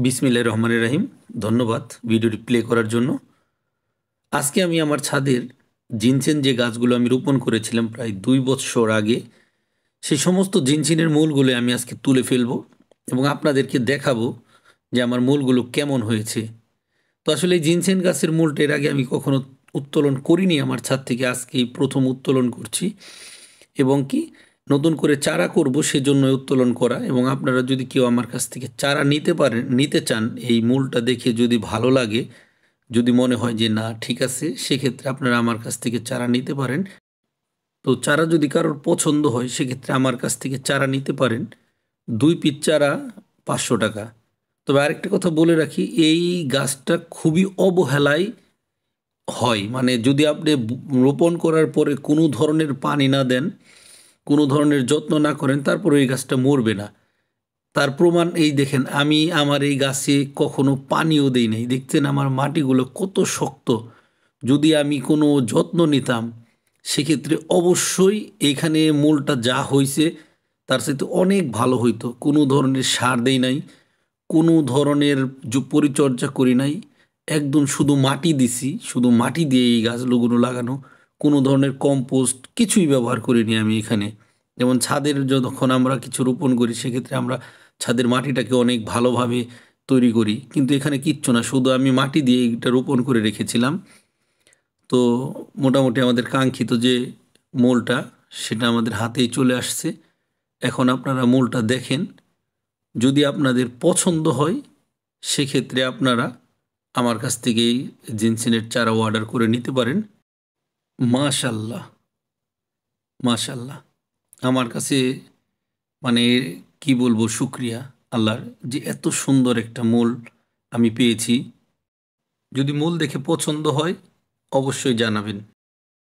বিসমিল্লাহির রহমানির রহিম। ধন্যবাদ ভিডিওটি প্লে করার জন্য। আজকে আমি আমার ছাদের জিনসেন যে গাছগুলো আমি রোপণ করেছিলাম প্রায় ২ বছর আগে, সেই সমস্ত জিনসেনের মূলগুলো আমি আজকে তুলে ফেলবো এবং আপনাদেরকে দেখাবো যে আমার মূলগুলো কেমন হয়েছে। তো আসলে এই জিনসেন গাছের মূলটা এর আগে আমি কখনো উত্তোলন করিনি আমার ছাদ থেকে, আজকেই প্রথম উত্তোলন করছি এবং কি নতুন করে চারা করব সেজন্য উত্তোলন করা। এবং আপনারা যদি কেউ আমার কাছ থেকে চারা নিতে চান, এই মূলটা দেখে যদি ভালো লাগে, যদি মনে হয় যে না ঠিক আছে, সেক্ষেত্রে আপনারা আমার কাছ থেকে চারা নিতে পারেন। তো চারা যদি কারোর পছন্দ হয় সেক্ষেত্রে আমার কাছ থেকে চারা নিতে পারেন। 2 পিস চারা 500 টাকা। তবে আরেকটা কথা বলে রাখি, এই গাছটা খুবই অবহেলায় হয়, মানে যদি আপনি রোপণ করার পরে কোনো ধরনের পানি না দেন, কোনো ধরনের যত্ন না করেন, তারপরে এই গাছটা মরবে না। তার প্রমাণ এই দেখেন, আমি আমার এই গাছে কখনো পানিও দেই নাই। দেখছেন আমার মাটিগুলো কত শক্ত। যদি আমি কোনো যত্ন নিতাম সেক্ষেত্রে অবশ্যই এইখানে মূলটা যা হয়েছে তার সাথে অনেক ভালো হইতো। কোনো ধরনের সার দেই নাই, কোনো ধরনের পরিচর্যা করি নাই, একদম শুধু মাটি দিছি, শুধু মাটি দিয়ে এই গাছগুলো লাগানো। কোনো ধরনের কম্পোস্ট কিছুই ব্যবহার করিনি আমি এখানে। যেমন ছাদের যখন আমরা কিছু রোপণ করি সেক্ষেত্রে আমরা ছাদের মাটিটাকে অনেক ভালোভাবে তৈরি করি, কিন্তু এখানে কিচ্ছু না, শুধু আমি মাটি দিয়ে এটা রোপণ করে রেখেছিলাম। তো মোটামুটি আমাদের কাঙ্ক্ষিত যে মূলটা, সেটা আমাদের হাতেই চলে আসছে। এখন আপনারা মূলটা দেখেন, যদি আপনাদের পছন্দ হয় সেক্ষেত্রে আপনারা আমার কাছ থেকেই জিনসিনের চারা অর্ডার করে নিতে পারেন। মাশাল্লাহ, মাশাল্লাহ। আমার কাছে মানে কি বলবো, শুক্রিয়া আল্লাহর যে এত সুন্দর একটা মূল আমি পেয়েছি। যদি মূল দেখে পছন্দ হয় অবশ্যই জানাবেন।